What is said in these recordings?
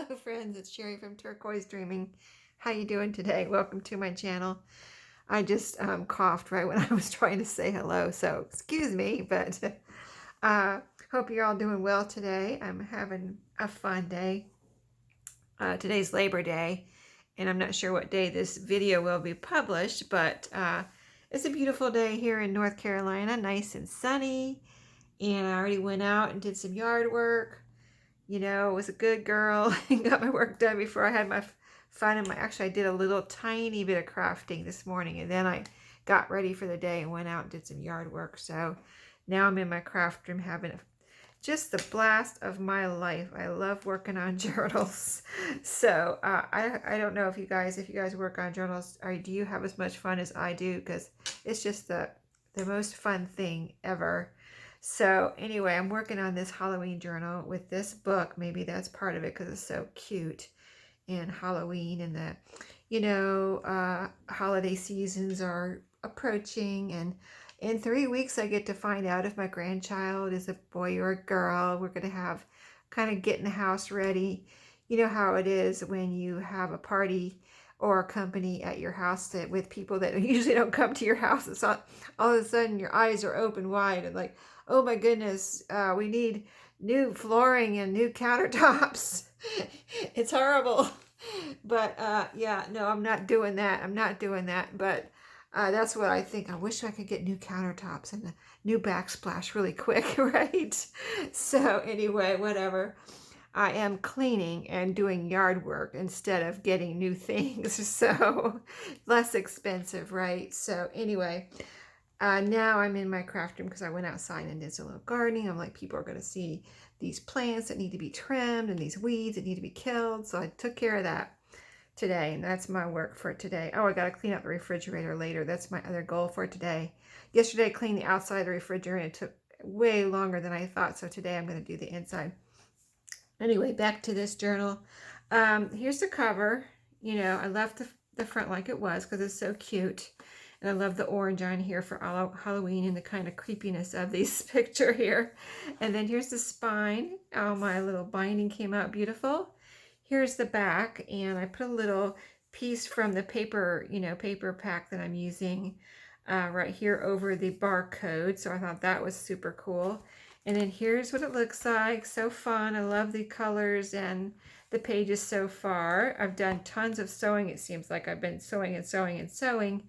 Hello friends, it's Sherry from Turquoise Dreaming. How you doing today? Welcome to my channel. I just coughed right when I was trying to say hello, so excuse me, but hope you're all doing well today. I'm having a fun day. Today's Labor Day, and I'm not sure what day this video will be published, but it's a beautiful day here in North Carolina, nice and sunny, and I already went out and did some yard work. You know, was a good girl and got my work done before I had my fun. And actually, I did a little tiny bit of crafting this morning, and then I got ready for the day and went out and did some yard work. So now I'm in my craft room having just the blast of my life. I love working on journals. So I don't know if you guys work on journals, or do you have as much fun as I do? Because it's just the most fun thing ever. So anyway, I'm working on this Halloween journal with this book. Maybe that's part of it because it's so cute. And Halloween and the, holiday seasons are approaching. And in 3 weeks, I get to find out if my grandchild is a boy or a girl. We're going to have kind of getting the house ready. You know how it is when you have a party or a company at your house with people that usually don't come to your house. It's all of a sudden your eyes are open wide and like, oh my goodness, we need new flooring and new countertops. It's horrible. But yeah, no, I'm not doing that. I'm not doing that. But that's what I think. I wish I could get new countertops and a new backsplash really quick, right? So anyway, whatever. I am cleaning and doing yard work instead of getting new things. So less expensive, right? So anyway, now I'm in my craft room because I went outside and did some little gardening. I'm like, people are going to see these plants that need to be trimmed and these weeds that need to be killed. So I took care of that today, and that's my work for today. Oh, I got to clean out the refrigerator later. That's my other goal for today. Yesterday I cleaned the outside of the refrigerator and it took way longer than I thought. So today I'm going to do the inside. Anyway, back to this journal. Here's the cover. You know, I left the front like it was because it's so cute. And I love the orange on here for Halloween and the kind of creepiness of this picture here. And then here's the spine. Oh, my little binding came out beautiful. Here's the back, and I put a little piece from the paper, paper pack that I'm using right here over the barcode. So I thought that was super cool. And then here's what it looks like. So fun. I love the colors and the pages so far. I've done tons of sewing. It seems like I've been sewing and sewing and sewing.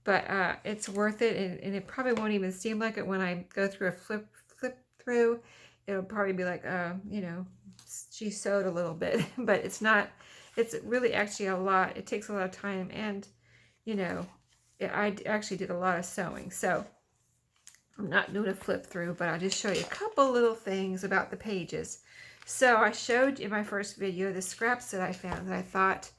But it's worth it, and it probably won't even seem like it when I go through a flip through. It'll probably be like, she sewed a little bit, but it's not. It's really actually a lot. It takes a lot of time, and I actually did a lot of sewing, so I'm not doing a flip through, but I'll just show you a couple little things about the pages. So I showed in my first video the scraps that I found, that I thought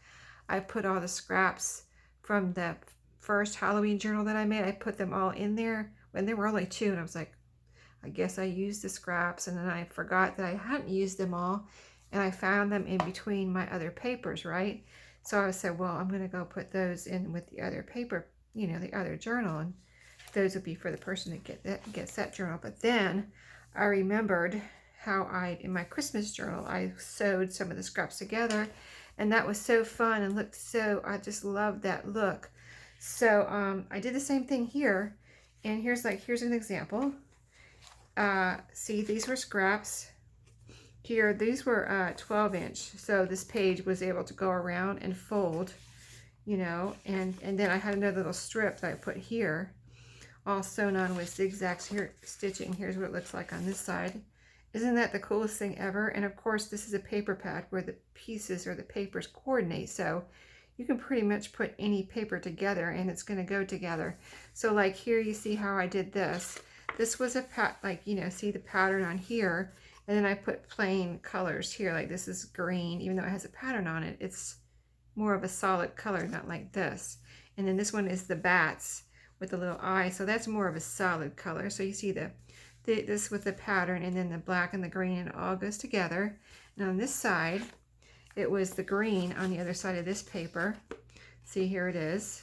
I put all the scraps from the first Halloween journal that I made. I put them all in there when there were only 2, and I was like, I guess I used the scraps, and then I forgot that I hadn't used them all, and I found them in between my other papers, right? So I said, well, I'm going to go put those in with the other paper, the other journal, and those would be for the person that gets that journal. But then I remembered how in my Christmas journal, I sewed some of the scraps together, and that was so fun and looked so, I just loved that look. So I did the same thing here, and here's an example. See, these were scraps here. These were 12-inch, so this page was able to go around and fold, and then I had another little strip that I put here, all sewn on with zigzags here, stitching. Here's what it looks like on this side. Isn't that the coolest thing ever? And of course, this is a paper pad where the pieces or the papers coordinate, so you can pretty much put any paper together and it's going to go together. So like here, you see how I did this. This was a see the pattern on here, and then I put plain colors here. Like this is green, even though it has a pattern on it, it's more of a solid color, not like this. And then this one is the bats with the little eye, so that's more of a solid color. So you see this with the pattern, and then the black and the green, and it all goes together. And on this side, it was the green on the other side of this paper. See, here it is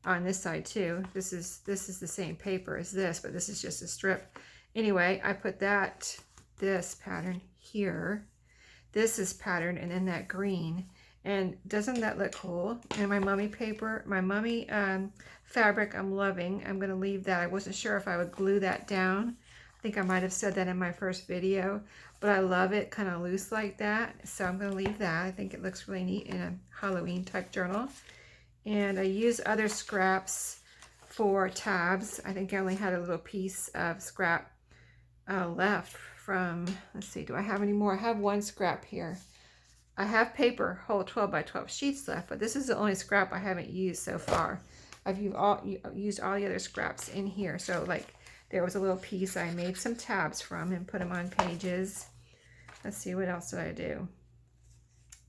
on this side too. This is the same paper as this, but this is just a strip. Anyway, I put this pattern here. this is patterned and in that green. And doesn't that look cool? And my mummy paper, my mummy fabric, I'm loving. I'm going to leave that. I wasn't sure if I would glue that down. I think I might have said that in my first video, but I love it kind of loose like that. So I'm going to leave that. I think it looks really neat in a Halloween type journal. And I use other scraps for tabs. I think I only had a little piece of scrap left from, let's see, do I have any more? I have one scrap here. I have paper, whole 12 by 12 sheets left, but this is the only scrap I haven't used so far. I've used all the other scraps in here. So like there was a little piece I made some tabs from and put them on pages. Let's see, what else did I do?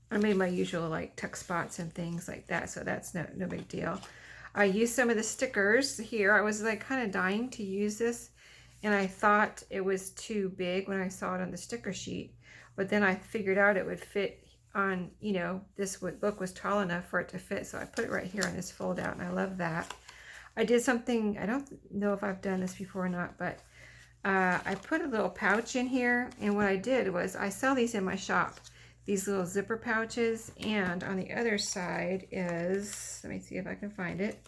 I made my usual like tuck spots and things like that, so that's no big deal. I used some of the stickers here. I was like kind of dying to use this, and I thought it was too big when I saw it on the sticker sheet, but then I figured out it would fit on, you know, this book was tall enough for it to fit, so I put it right here on this fold out, and I love that. I did something, I don't know if I've done this before or not, but I put a little pouch in here, and what I did was I sell these in my shop, these little zipper pouches, and on the other side is, let me see if I can find it,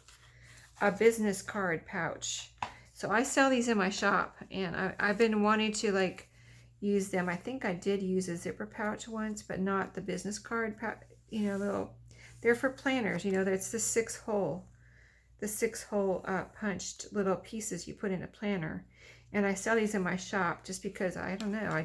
a business card pouch. So I sell these in my shop, and I've been wanting to like use them. I think I did use a zipper pouch once, but not the business card pouch, you know, little, they're for planners, you know, that's the six hole punched little pieces you put in a planner. And I sell these in my shop just because, I don't know,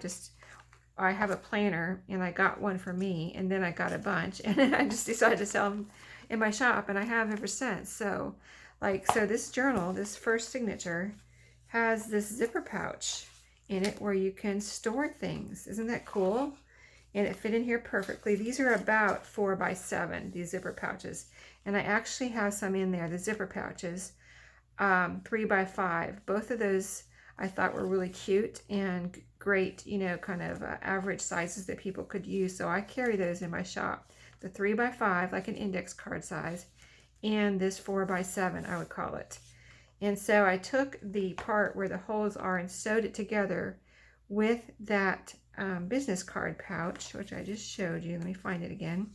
I have a planner, and I got one for me, and then I got a bunch, and I just decided to sell them in my shop, and I have ever since. So like, so this journal, this first signature, has this zipper pouch in it where you can store things. Isn't that cool? And it fit in here perfectly. These are about 4 by 7, these zipper pouches. And I actually have some in there, the zipper pouches, 3 by 5. Both of those I thought were really cute and great, you know, kind of average sizes that people could use. So I carry those in my shop. The 3 by 5, like an index card size, and this 4 by 7, I would call it. And so I took the part where the holes are and sewed it together with that business card pouch, which I just showed you. Let me find it again.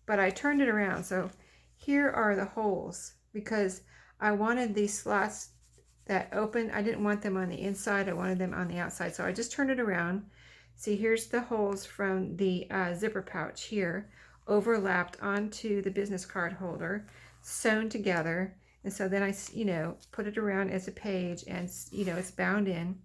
But I turned it around. So here are the holes, because I wanted these slots that open. I didn't want them on the inside. I wanted them on the outside. So I just turned it around. See, here's the holes from the zipper pouch here, overlapped onto the business card holder, sewn together. And so then I, you know, put it around as a page, and, you know, it's bound in.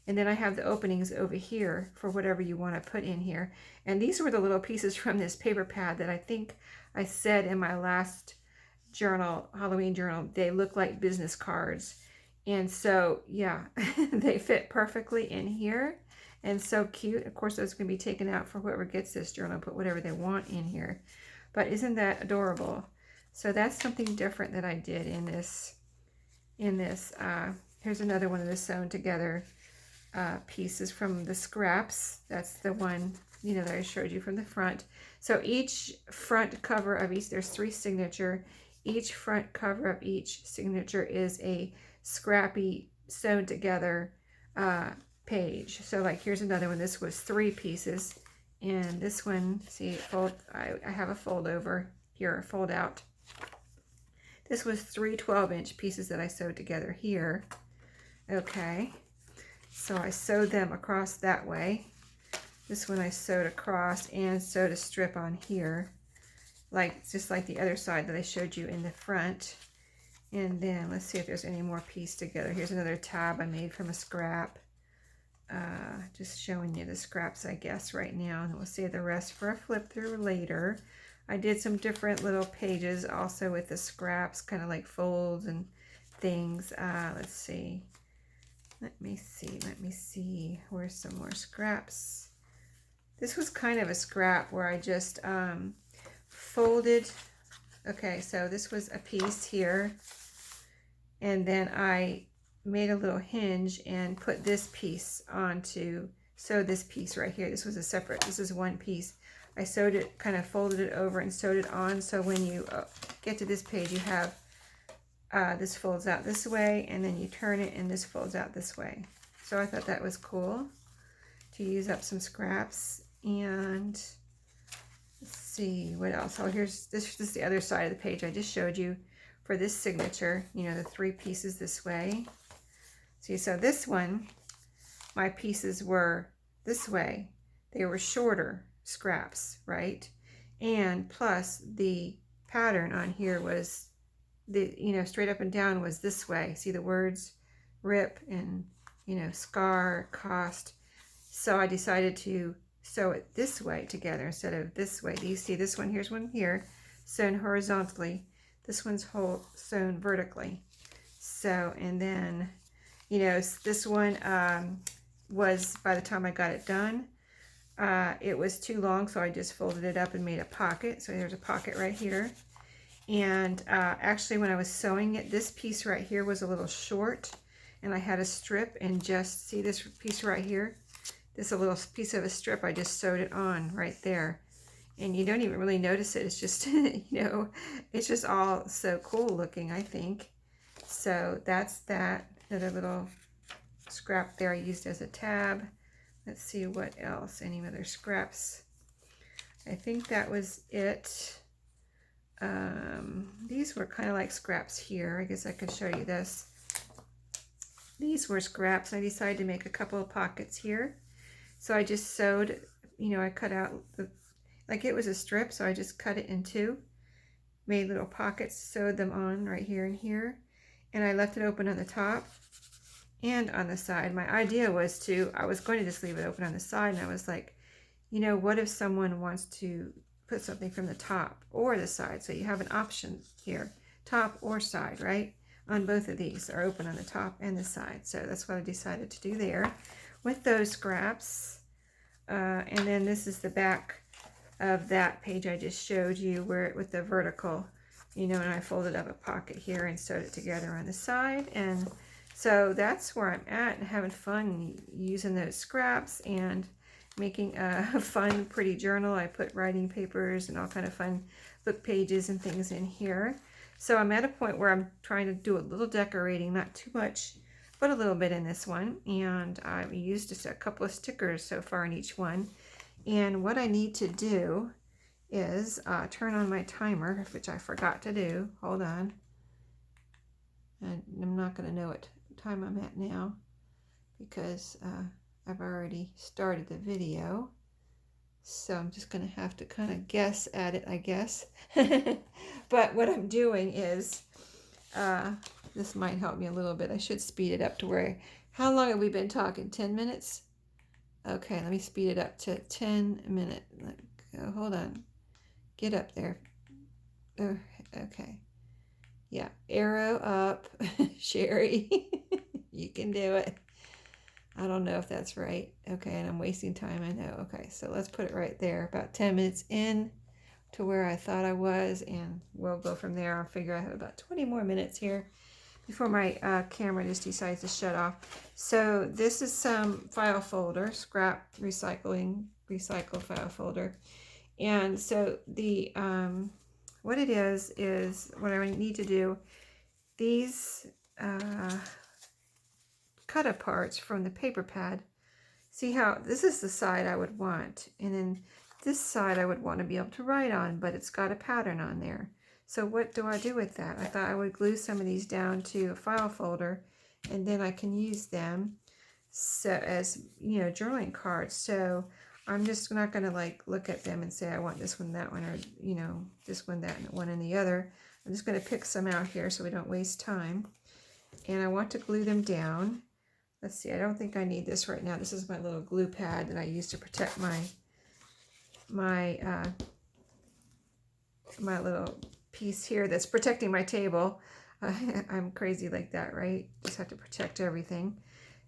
And then I have the openings over here for whatever you want to put in here. And these were the little pieces from this paper pad that I think I said in my last journal, Halloween journal, they look like business cards. And so, yeah, they fit perfectly in here. And so cute. Of course, those can be taken out for whoever gets this journal, put whatever they want in here. But isn't that adorable? So that's something different that I did in this. Here's another one of the sewn together pieces from the scraps. That's the one, you know, that I showed you from the front. So each front cover of each, there's 3 signature. Each front cover of each signature is a scrappy sewn together page. So like here's another one. This was 3 pieces, and this one, see, I have a fold over here, fold out. This was 3 12-inch pieces that I sewed together here. Okay, so I sewed them across that way. This one I sewed across and sewed a strip on here, like just like the other side that I showed you in the front. And then let's see if there's any more pieced together. Here's another tab I made from a scrap. Just showing you the scraps, I guess, right now, and we'll save the rest for a flip through later. I did some different little pages also with the scraps, kind of like folds and things. Let's see. Let me see. Where's some more scraps? This was kind of a scrap where I just folded. Okay, so this was a piece here, and then I made a little hinge and put this piece onto, sewed this piece right here. This was a separate, this is one piece. I sewed it, kind of folded it over and sewed it on, so when you get to this page, you have this folds out this way, and then you turn it and this folds out this way. So I thought that was cool to use up some scraps. And let's see what else. Oh, here's this is the other side of the page I just showed you for this signature, you know, the 3 pieces this way. See, so this one, my pieces were this way. They were shorter scraps, right? And plus the pattern on here was the, you know, straight up and down was this way. See the words rip and, you know, scar, cost. So I decided to sew it this way together instead of this way. Do you see this one? Here's one here, sewn horizontally. This one's sewn vertically. So, and then, you know, this one was, by the time I got it done, it was too long, so I just folded it up and made a pocket. So there's a pocket right here. And actually, when I was sewing it, this piece right here was a little short, and I had a strip, and just see this piece right here, this a little piece of a strip, I just sewed it on right there, and you don't even really notice it. It's just you know, it's just all so cool looking, I think. So that's that. Another little scrap there I used as a tab. Let's see what else, any other scraps. I think that was it. These were kind of like scraps here. I guess I could show you this. These were scraps. I decided to make a couple of pockets here. So I just sewed, you know, I cut out the, like it was a strip, so I just cut it in 2, made little pockets, sewed them on right here and here, and I left it open on the top and on the side. My idea was I was going to just leave it open on the side, and I was like, you know, what if someone wants to put something from the top or the side? So you have an option here, top or side, right? On both of these are open on the top and the side. So that's what I decided to do there with those scraps. And then this is the back of that page I just showed you, where with the vertical, you know, and I folded up a pocket here and sewed it together on the side. And so that's where I'm at, and having fun using those scraps and making a fun, pretty journal. I put writing papers and all kind of fun book pages and things in here. So I'm at a point where I'm trying to do a little decorating, not too much, but a little bit in this one. And I've used just a couple of stickers so far in each one. And what I need to do is turn on my timer, which I forgot to do. Hold on. And I'm not going to know what time I'm at now because I've already started the video, so I'm just going to have to kind of guess at it, I guess. But what I'm doing is, this might help me a little bit. I should speed it up to where, how long have we been talking? 10 minutes? Okay, let me speed it up to 10 minutes. Oh, hold on. Get up there. Oh, okay. Yeah, arrow up, Sherry. You can do it. I don't know if that's right. Okay, and I'm wasting time, I know. Okay, so let's put it right there. About 10 minutes in to where I thought I was, and we'll go from there. I'll figure I have about 20 more minutes here before my camera just decides to shut off. So this is some file folder, scrap recycled file folder. And so the what it is what I need to do, these cut aparts from the paper pad. See how this is the side I would want, and then this side I would want to be able to write on, but it's got a pattern on there. So what do I do with that? I thought I would glue some of these down to a file folder, and then I can use them so as, you know, journaling cards. So I'm just not going to like look at them and say I want this one, that one, or, you know, this one, that one, and the other. I'm just going to pick some out here so we don't waste time. And I want to glue them down. Let's see, I don't think I need this right now. This is my little glue pad that I use to protect my little piece here that's protecting my table. I'm crazy like that, right? Just have to protect everything.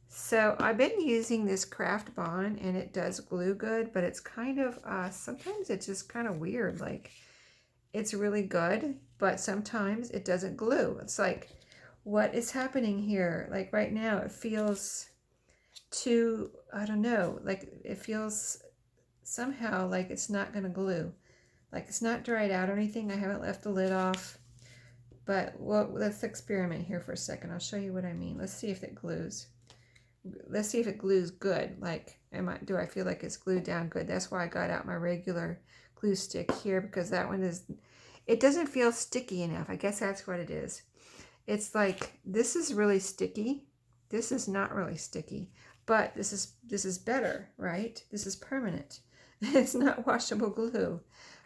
So I've been using this Craft Bond, and it does glue good, but it's kind of, sometimes it's just kind of weird. Like, it's really good, but sometimes it doesn't glue. It's like, what is happening here? Like right now, it feels too, I don't know, like it feels somehow like it's not going to glue. Like it's not dried out or anything. I haven't left the lid off. But well, let's experiment here for a second. I'll show you what I mean. Let's see if it glues. Let's see if it glues good. Like Do I feel like it's glued down good? That's why I got out my regular glue stick here, because that one is, it doesn't feel sticky enough. I guess that's what it is. It's like, this is really sticky. This is not really sticky, but this is better, right? This is permanent. It's not washable glue.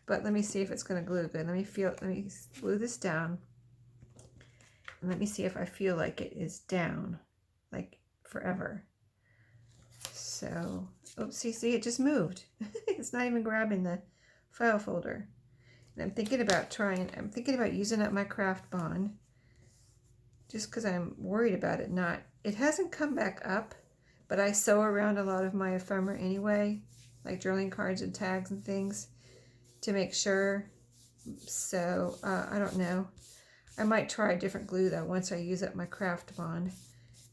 But let me see if it's going to glue good. Let me glue this down. And let me see if I feel like it is down, like forever. So, oopsie, see, it just moved. It's not even grabbing the file folder. And I'm thinking about using up my craft bond, just because I'm worried about it not. It hasn't come back up, but I sew around a lot of my ephemera anyway, like drilling cards and tags and things, to make sure. So, I don't know. I might try a different glue though once I use up my craft bond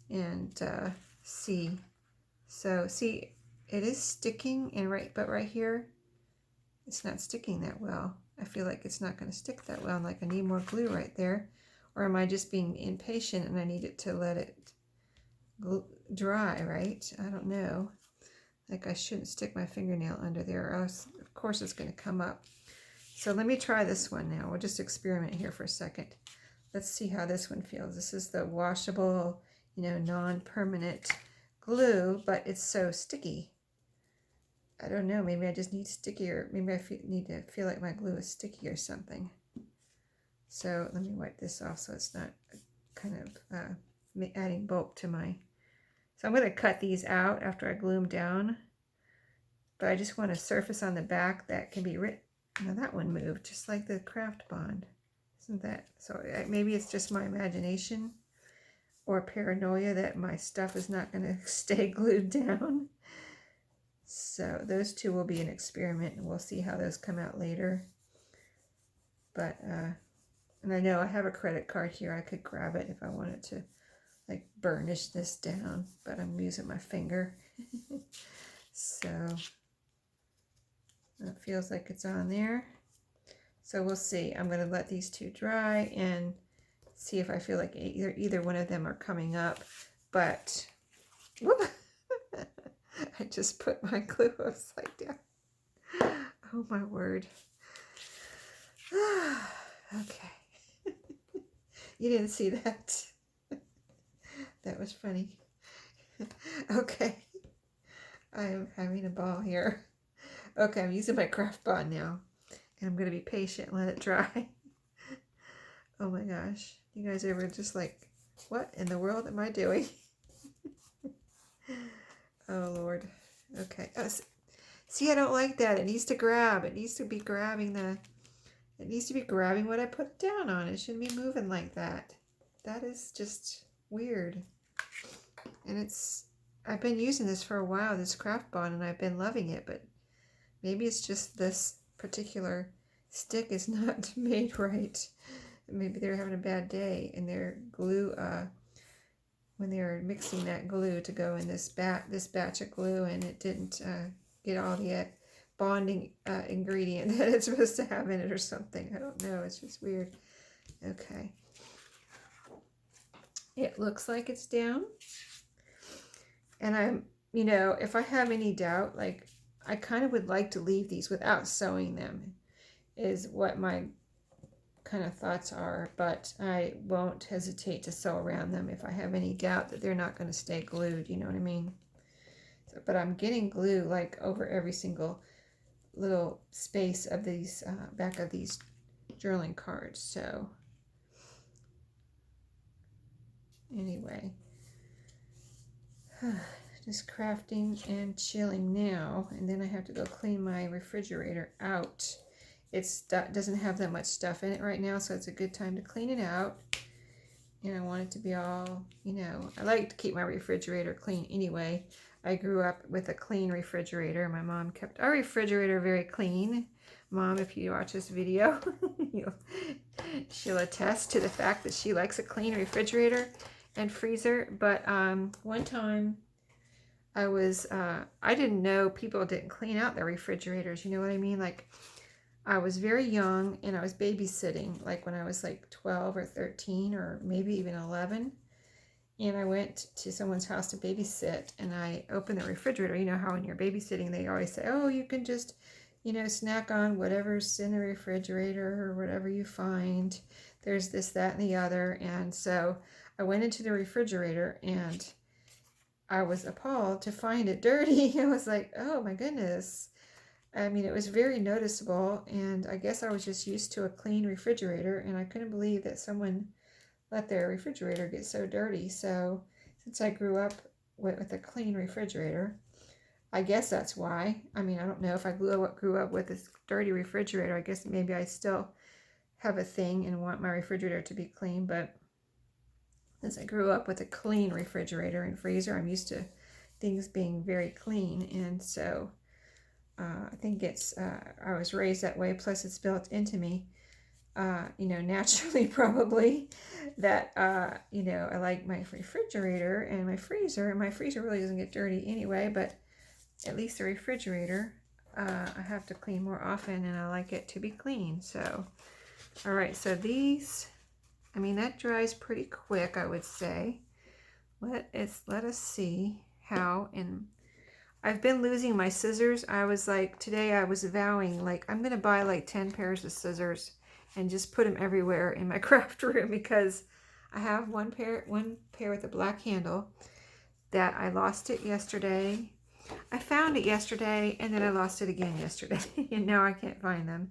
and see. So see, it is sticking, and but right here, it's not sticking that well. I feel like it's not going to stick that well. Like I need more glue right there. Or am I just being impatient and I need it to let it dry, right? I don't know. Like I shouldn't stick my fingernail under there, or else of course it's going to come up. So let me try this one now. We'll just experiment here for a second. Let's see how this one feels. This is the washable, non-permanent glue, but it's so sticky. I don't know. Maybe I just need stickier. Maybe I need to feel like my glue is sticky or something. So let me wipe this off so it's not kind of adding bulk to my. So I'm going to cut these out after I glue them down. But I just want a surface on the back that can be written. Now that one moved just like the craft bond. Isn't that? So maybe it's just my imagination or paranoia that my stuff is not going to stay glued down. So those two will be an experiment, and we'll see how those come out later. But, and I know I have a credit card here. I could grab it if I wanted to, like, burnish this down, but I'm using my finger. So that feels like it's on there. So we'll see. I'm going to let these two dry and see if I feel like either one of them are coming up. But whoop, I just put my glue upside down. Oh my word. Okay. You didn't see that. That was funny. Okay. I am having a ball here. Okay, I'm using my craft bond now. And I'm going to be patient and let it dry. Oh my gosh. You guys ever just like, what in the world am I doing? Oh Lord. Okay. See, I don't like that. It needs to grab. It needs to be grabbing what I put down on. It shouldn't be moving like that. That is just weird. And I've been using this for a while, this craft bond, and I've been loving it, but maybe it's just this particular stick is not made right. Maybe they're having a bad day, and their glue, when they were mixing that glue to go in this batch of glue, and it didn't get all the bonding ingredient that it's supposed to have in it or something. I don't know. It's just weird. Okay. It looks like it's down. And I'm, if I have any doubt, like, I kind of would like to leave these without sewing them, is what my kind of thoughts are, but I won't hesitate to sew around them if I have any doubt that they're not going to stay glued, you know what I mean? So, but I'm getting glue like over every single little space of these back of these journaling cards. So anyway, just crafting and chilling now, and then I have to go clean my refrigerator out. It doesn't have that much stuff in it right now, so it's a good time to clean it out. And I want it to be all, I like to keep my refrigerator clean anyway. I grew up with a clean refrigerator. My mom kept our refrigerator very clean. Mom, if you watch this video, she'll attest to the fact that she likes a clean refrigerator and freezer. But one time I didn't know people didn't clean out their refrigerators. You know what I mean? Like, I was very young and I was babysitting, like when I was like 12 or 13 or maybe even 11. and I went to someone's house to babysit, and I opened the refrigerator. You know how when you're babysitting, they always say, oh, you can just, you know, snack on whatever's in the refrigerator or whatever you find. There's this, that, and the other. And so I went into the refrigerator, and I was appalled to find it dirty. I was like, oh my goodness. I mean, it was very noticeable, and I guess I was just used to a clean refrigerator, and I couldn't believe that someone let their refrigerator get so dirty. So since I grew up with a clean refrigerator, I guess that's why. I mean, I don't know if I grew up with this dirty refrigerator. I guess maybe I still have a thing and want my refrigerator to be clean, but since I grew up with a clean refrigerator and freezer, I'm used to things being very clean. And so I think it's, I was raised that way, plus it's built into me. You know, naturally probably, that, you know, I like my refrigerator and my freezer. And my freezer really doesn't get dirty anyway, but at least the refrigerator, I have to clean more often, and I like it to be clean. So, all right, so these, I mean, that dries pretty quick, I would say. Let us see how, and I've been losing my scissors. I was like, today I was vowing, like, I'm going to buy like 10 pairs of scissors and just put them everywhere in my craft room, because I have one pair with a black handle that I lost it yesterday. I found it yesterday, and then I lost it again yesterday, and now I can't find them.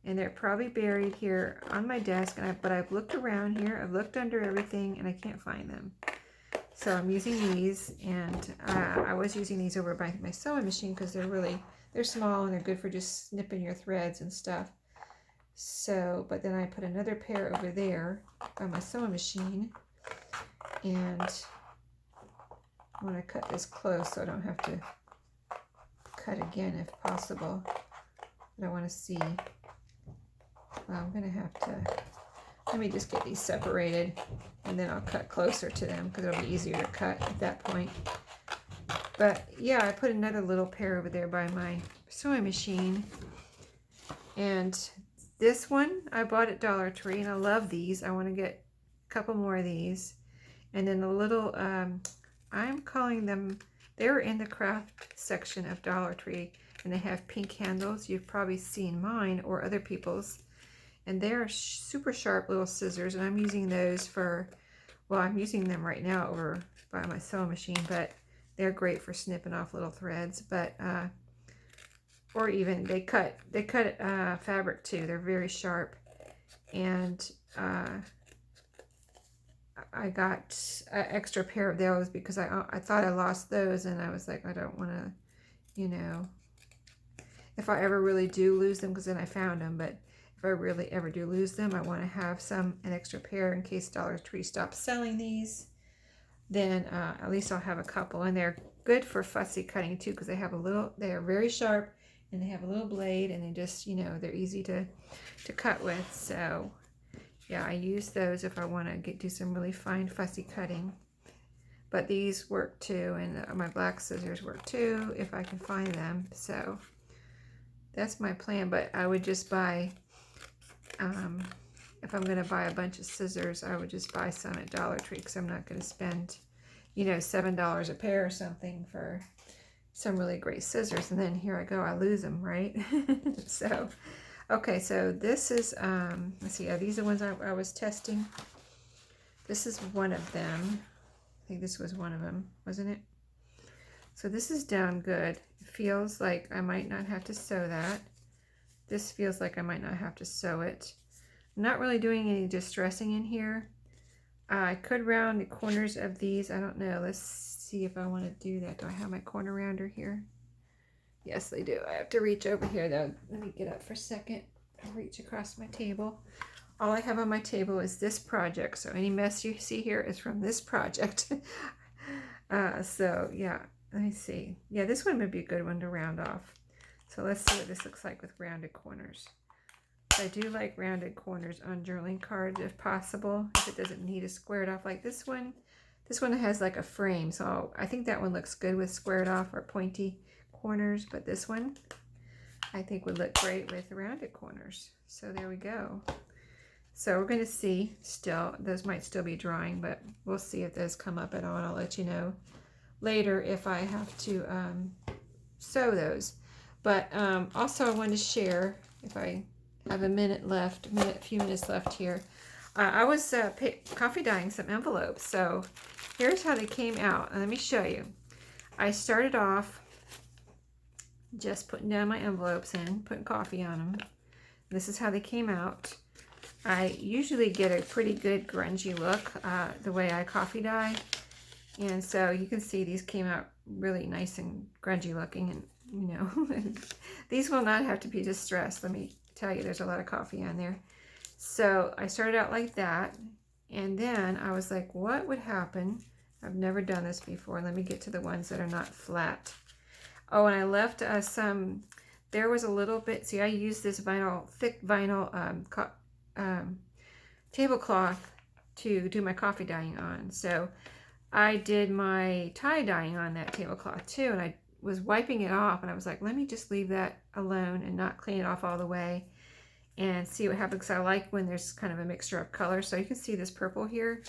And they're probably buried here on my desk, but I've looked around here, I've looked under everything, and I can't find them. So I'm using these, and I was using these over by my sewing machine because they're small and they're good for just snipping your threads and stuff. So, but then I put another pair over there by my sewing machine, and I want to cut this close so I don't have to cut again if possible. But I want to see. Well, I'm going to have to, let me just get these separated, and then I'll cut closer to them because it'll be easier to cut at that point. But yeah, I put another little pair over there by my sewing machine. And this one I bought at Dollar Tree, and I love these. I want to get a couple more of these. And then the little, I'm calling them, they're in the craft section of Dollar Tree, and they have pink handles. You've probably seen mine or other people's. And they're super sharp little scissors, and I'm using those for, well, I'm using them right now over by my sewing machine, but they're great for snipping off little threads. But or even they cut fabric too. They're very sharp, and I got an extra pair of those because I thought I lost those, and I was like, I don't want to, you know, if I ever really do lose them, because then I found them, but if I really ever do lose them, I want to have an extra pair in case Dollar Tree stops selling these. Then at least I'll have a couple, and they're good for fussy cutting too, because they are very sharp, and they have a little blade, and they just, you know, they're easy to cut with. So yeah, I use those if I want to do some really fine fussy cutting. But these work too, and my black scissors work too if I can find them. So that's my plan. But I would just buy, if I'm going to buy a bunch of scissors, I would just buy some at Dollar Tree, because I'm not going to spend, you know, $7 a pair or something for some really great scissors. And then here I go, I lose them, right? So, okay, so this is, let's see, are these the ones I was testing? This is one of them. I think this was one of them, wasn't it? So this is down good. It feels like I might not have to sew that. This feels like I might not have to sew it. I'm not really doing any distressing in here. I could round the corners of these. I don't know. Let's see if I want to do that. Do I have my corner rounder here? Yes, I do. I have to reach over here, though. Let me get up for a second. I'll reach across my table. All I have on my table is this project. So any mess you see here is from this project. So, yeah. Let me see. Yeah, this one would be a good one to round off. So let's see what this looks like with rounded corners. I do like rounded corners on journaling cards if possible, if it doesn't need a squared off like this one. This one has like a frame, so I think that one looks good with squared off or pointy corners, but this one I think would look great with rounded corners. So there we go. So we're going to see still, those might still be drying, but we'll see if those come up at all, and I'll let you know later if I have to sew those. But also I wanted to share, if I have a minute left, few minutes left here. I was coffee dyeing some envelopes, so here's how they came out. And let me show you. I started off just putting down my envelopes in, putting coffee on them. This is how they came out. I usually get a pretty good grungy look the way I coffee dye. And so you can see these came out really nice and grungy looking, and you know, these will not have to be distressed. Let me tell you, there's a lot of coffee on there. So I started out like that, and then I was like, what would happen? I've never done this before. Let me get to the ones that are not flat. Oh, and I left some, there was a little bit, see, I used this vinyl, thick vinyl tablecloth to do my coffee dyeing on. So I did my tie dyeing on that tablecloth too, and I was wiping it off, and I was like, let me just leave that alone and not clean it off all the way and see what happens. I like when there's kind of a mixture of colors. So you can see this purple here,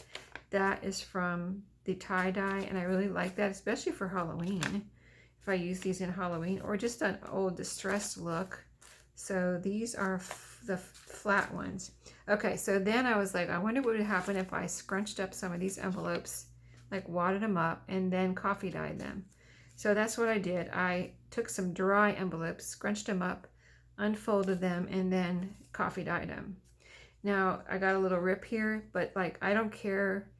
that is from the tie dye, and I really like that, especially for Halloween, if I use these in Halloween, or just an old distressed look. So these are the flat ones. Okay, so then I was like, I wonder what would happen if I scrunched up some of these envelopes, like wadded them up, and then coffee dyed them. So that's what I did. I took some dry envelopes, scrunched them up, unfolded them, and then coffee dyed them. Now I got a little rip here, but like I don't care.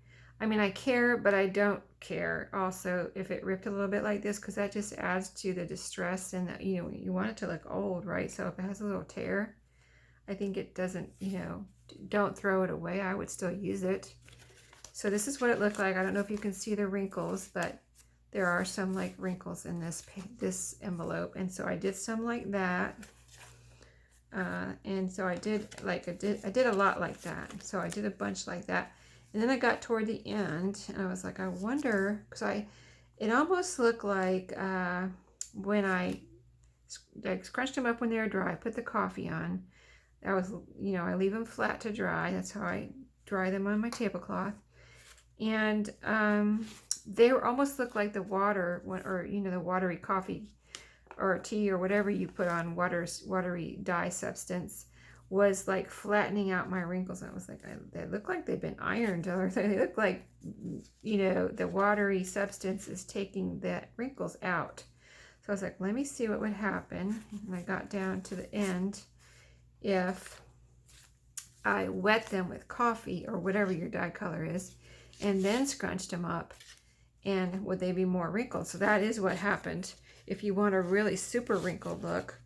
I mean, I care, but I don't care also if it ripped a little bit like this, because that just adds to the distress, and the, you know, you want it to look old, right? So if it has a little tear, I think it doesn't, you know, don't throw it away. I would still use it. So this is what it looked like. I don't know if you can see the wrinkles, but there are some like wrinkles in this envelope, and so I did some like that. And so I did a lot like that. So I did a bunch like that. And then I got toward the end, and I was like, I wonder, because it almost looked like when I scrunched them up when they were dry, put the coffee on. That was, you know, I leave them flat to dry. That's how I dry them on my tablecloth. And they almost look like the water, or you know, the watery coffee or tea or whatever you put on watery dye substance was like flattening out my wrinkles. And I was like, they look like they've been ironed, or they look like, you know, the watery substance is taking the wrinkles out. So I was like, let me see what would happen. And I got down to the end if I wet them with coffee or whatever your dye color is, and then scrunched them up, and would they be more wrinkled? So that is what happened. If you want a really super wrinkled look,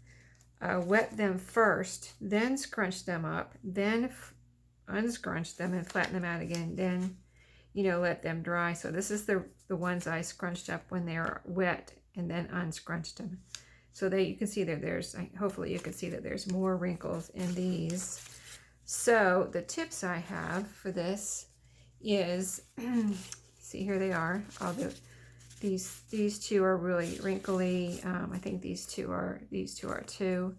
wet them first, then scrunch them up, then unscrunch them and flatten them out again, then, you know, let them dry. So this is the ones I scrunched up when they are wet, and then unscrunched them. So you can see that there's, hopefully you can see that there's more wrinkles in these. So the tips I have for this is, see, here they are. These two are really wrinkly. I think these two are too.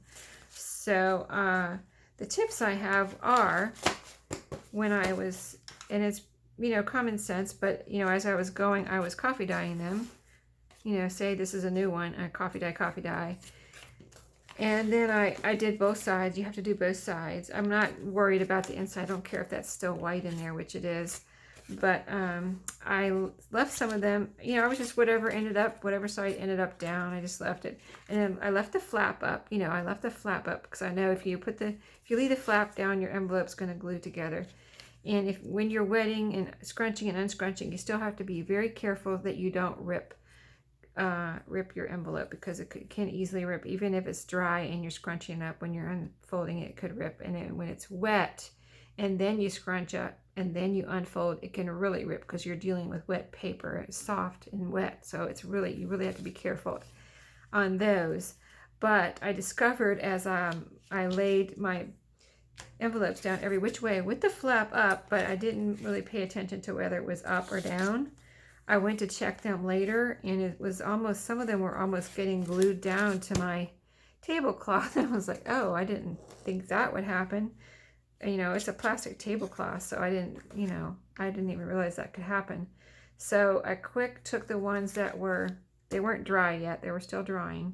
So the tips I have are, when I was, and it's, you know, common sense, but you know, as I was going, I was coffee dyeing them. You know, say this is a new one, I coffee dye. And then I did both sides. You have to do both sides. I'm not worried about the inside. I don't care if that's still white in there, which it is. But I left some of them, you know, I was just whatever side ended up down, I just left it. And then I left the flap up, you know, because I know if you leave the flap down, your envelope's going to glue together. And when you're wetting and scrunching and unscrunching, you still have to be very careful that you don't rip your envelope, because it can easily rip, even if it's dry and you're scrunching up. When you're unfolding it could rip. And then when it's wet and then you scrunch up and then you unfold, it can really rip, because you're dealing with wet paper. It's soft and wet, so you really have to be careful on those. But I discovered, as I laid my envelopes down every which way with the flap up, but I didn't really pay attention to whether it was up or down. I went to check them later, and it was almost, some of them were almost getting glued down to my tablecloth. And I was like, oh, I didn't think that would happen. you know, it's a plastic tablecloth, so I didn't, you know, I didn't even realize that could happen. So I quick took the ones that were, they weren't dry yet, they were still drying,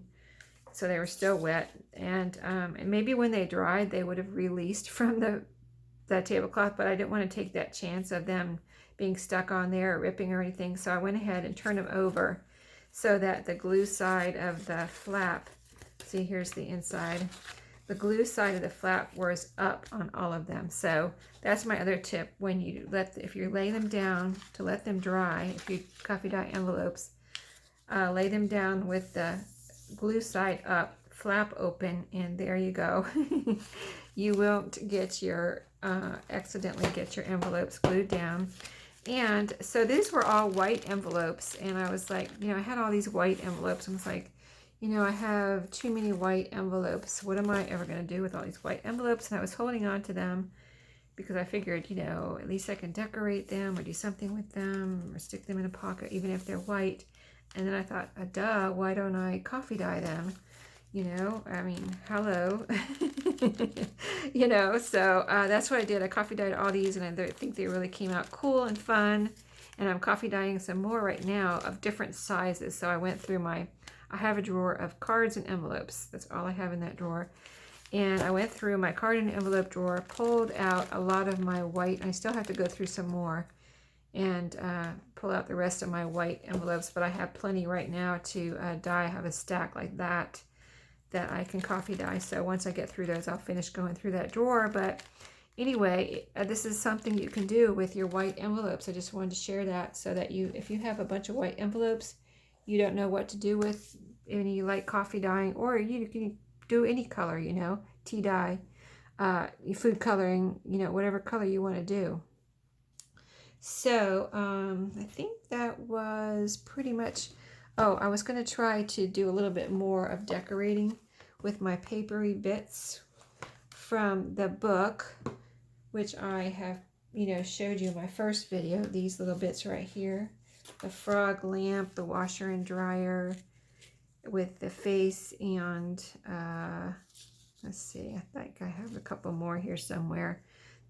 so they were still wet, and maybe when they dried they would have released from the tablecloth, but I didn't want to take that chance of them being stuck on there or ripping or anything, so I went ahead and turned them over so that the glue side of the flap, see, here's the inside, the glue side of the flap was up on all of them. So that's my other tip. When you if you lay them down to let them dry, if you coffee dye envelopes, lay them down with the glue side up, flap open, and there you go. You won't get your accidentally get your envelopes glued down. And so these were all white envelopes, and I was like, you know, I had all these white envelopes, and I was like, you know, I have too many white envelopes. What am I ever going to do with all these white envelopes? And I was holding on to them because I figured, you know, at least I can decorate them or do something with them or stick them in a pocket, even if they're white. And then I thought, duh, why don't I coffee dye them? You know, I mean, hello. You know, so that's what I did. I coffee dyed all these, and I think they really came out cool and fun. And I'm coffee dyeing some more right now of different sizes. So I went through I have a drawer of cards and envelopes. That's all I have in that drawer. And I went through my card and envelope drawer, pulled out a lot of my white. I still have to go through some more and pull out the rest of my white envelopes, but I have plenty right now to dye. I have a stack like that I can coffee dye. So once I get through those, I'll finish going through that drawer. But anyway, this is something you can do with your white envelopes. I just wanted to share that so that if you have a bunch of white envelopes, you don't know what to do with any like coffee dyeing, or you can do any color, you know, tea dye, food coloring, you know, whatever color you want to do. So I think that was pretty much, oh, I was going to try to do a little bit more of decorating with my papery bits from the book, which I have, you know, showed you in my first video, these little bits right here. The frog lamp, the washer and dryer with the face, and let's see, I think I have a couple more here somewhere.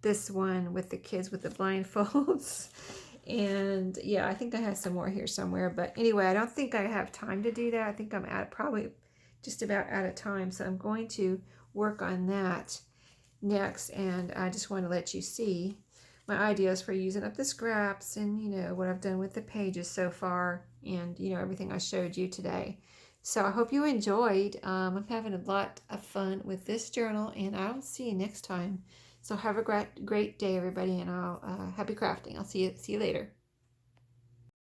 This one with the kids with the blindfolds. And yeah, I think I have some more here somewhere. But anyway, I don't think I have time to do that. I think I'm probably just about out of time. So I'm going to work on that next. And I just want to let you see my ideas for using up the scraps and, you know, what I've done with the pages so far, and, you know, everything I showed you today. So I hope you enjoyed. I'm having a lot of fun with this journal, and I'll see you next time. So have a great day, everybody, and I'll happy crafting. I'll see you later.